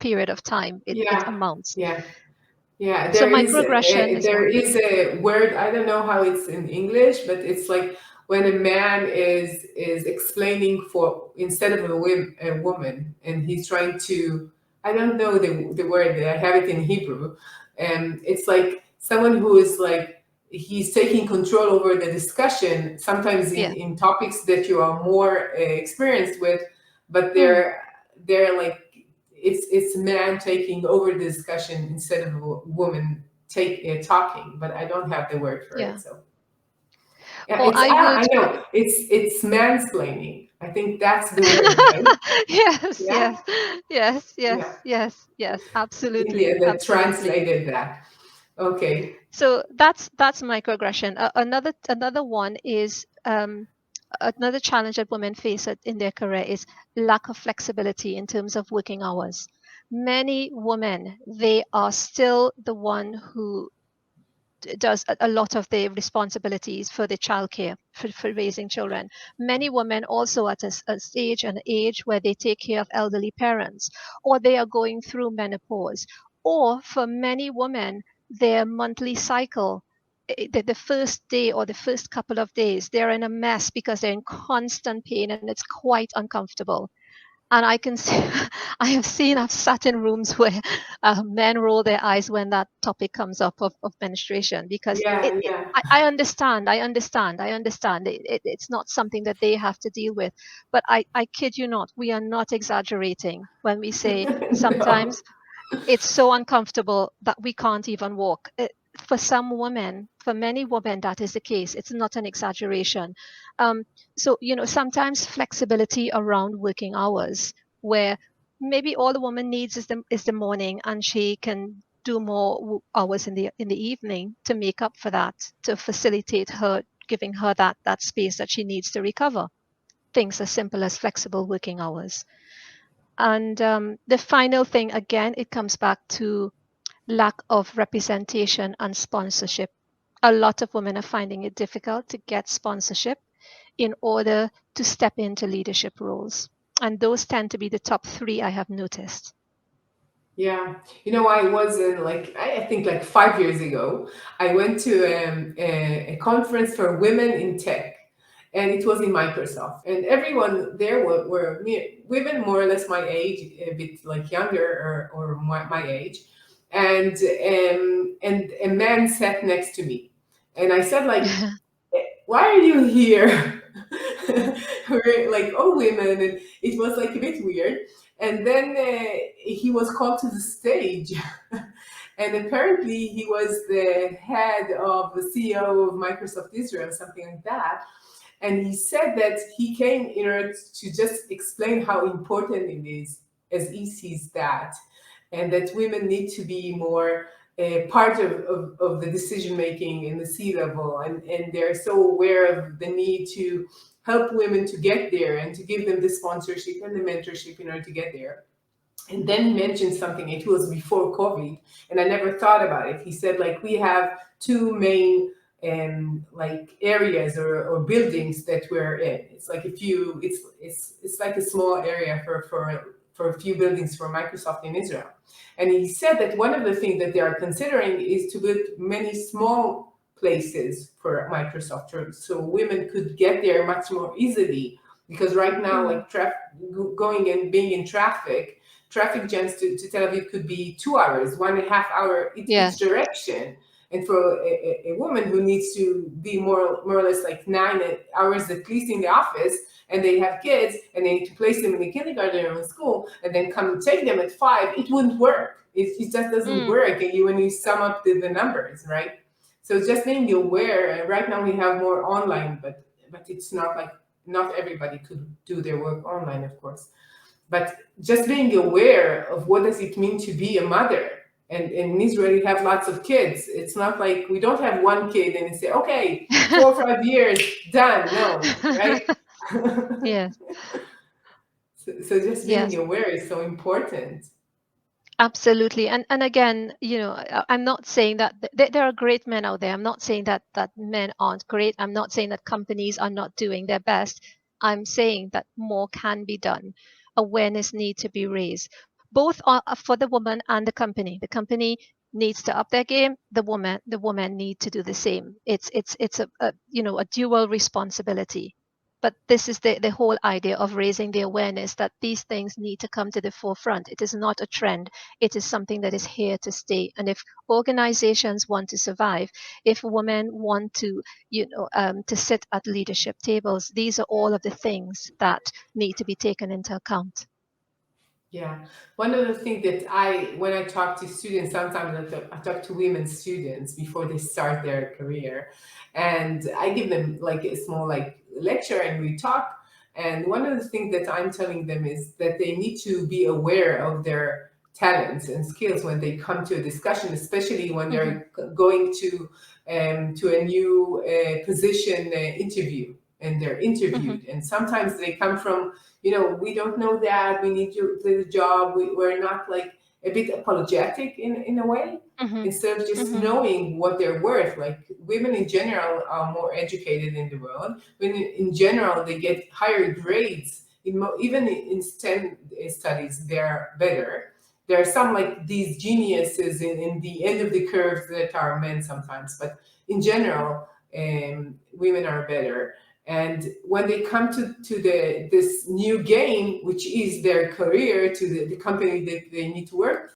period of time it Yeah, amounts. yeah. Yeah, So microaggression is there one. is a word, I don't know how it's in English, but it's like when a man is explaining for instead of a woman, and he's trying to, I don't know the word, I have it in Hebrew, and it's like someone who is like he's taking control over the discussion, sometimes Yeah. in topics that you are more experienced with, but Hmm. they're like it's man taking over the discussion instead of a woman talking, but I don't have the word for it. Yeah. So yeah, Or I I would. know it's mansplaining. I think that's the word, right? Yes, Yeah, yes, yes, yeah. yes, yes, yes, absolutely, India that absolutely. translated that. Okay. So that's microaggression. Another one is another challenge that women face in their career is lack of flexibility in terms of working hours. Many women, they are still the one who does a lot of the responsibilities for the childcare, for raising children. Many women also at a stage and age where they take care of elderly parents, or they are going through menopause, or for many women, their monthly cycle, the first day or the first couple of days, they're in a mess because they're in constant pain and it's quite uncomfortable. And I can see, I've sat in rooms where men roll their eyes when that topic comes up of menstruation, because Yeah, yeah. I understand. It's not something that they have to deal with. But I kid you not, we are not exaggerating when we say No. sometimes it's so uncomfortable that we can't even walk. For some women, for many women, that is the case. It's not an exaggeration. Um, so, sometimes flexibility around working hours, where maybe all the woman needs is the morning, and she can do more hours in the evening to make up for that, to facilitate her, giving her that space that she needs to recover. Things as simple as flexible working hours. And the final thing, again, it comes back to lack of representation and sponsorship. A lot of women are finding it difficult to get sponsorship in order to step into leadership roles. And those tend to be the top three I have noticed. Yeah, I was in like I think like 5 years ago. I went to a conference for women in tech, and it was in Microsoft, and everyone there were women more or less my age, a bit like younger or my age, and a man sat next to me, and I said like, why are you here? We're like all women, and it was like a bit weird. And then he was called to the stage, and apparently he was the head of the CEO of Microsoft Israel, something like that. And he said that he came in order to just explain how important it is as he sees that, and that women need to be more part of the decision making in the C level, and they're so aware of the need to help women to get there and to give them the sponsorship and the mentorship in order to get there. And then he mentioned something, it was before COVID, and I never thought about it. He said like we have two main like areas or buildings that we're in. It's like a few, it's like a small area for a few buildings for Microsoft in Israel. And he said that one of the things that they are considering is to build many small places for Microsoft, so women could get there much more easily, because right now Mm, like going and being in traffic jams to Tel Aviv could be 2 hours, 1.5 hour each yes. direction. And for a woman who needs to be more or less like 9 hours at least in the office, and they have kids, and they need to place them in the kindergarten or in school, and then come and take them at 5, it wouldn't work. It just doesn't Mm, work when you sum up the numbers, right? So just being aware. Right now we have more online, but it's not like not everybody could do their work online, of course, but just being aware of what does it mean to be a mother. And in Israel we have lots of kids. It's not like we don't have one kid and say okay, 4 or 5 years done. No, right? yes, So just being yes. aware is so important. Absolutely. And again, I'm not saying that there are great men out there. I'm not saying that men aren't great. I'm not saying that companies are not doing their best. I'm saying that more can be done. Awareness need to be raised. both are for the woman and the company. The company needs to up their game. The woman need to do the same. It's a a dual responsibility. But this is the whole idea of raising the awareness that these things need to come to the forefront. It is not a trend. It is something that is here to stay. And if organizations want to survive, if women want to to sit at leadership tables, these are all of the things that need to be taken into account. Yeah. One of the things that when I talk to students, sometimes I talk to women students before they start their career, and I give them like a small like lecture and we talk. And one of the things that I'm telling them is that they need to be aware of their talents and skills when they come to a discussion, especially when Hmm. they're going to a new position interview and they're Hmm. interviewed. And sometimes they come from, we don't know that, we need you to do the job. We're not like a bit apologetic in a way, Hmm. instead of just Hmm. knowing what they're worth. Like women in general are more educated in the world. When in general they get higher grades, even in STEM studies, they're better. There are some like these geniuses in the end of the curve that are men sometimes, but in general, women are better. And when they come to this new game, which is their career, to the company that they need to work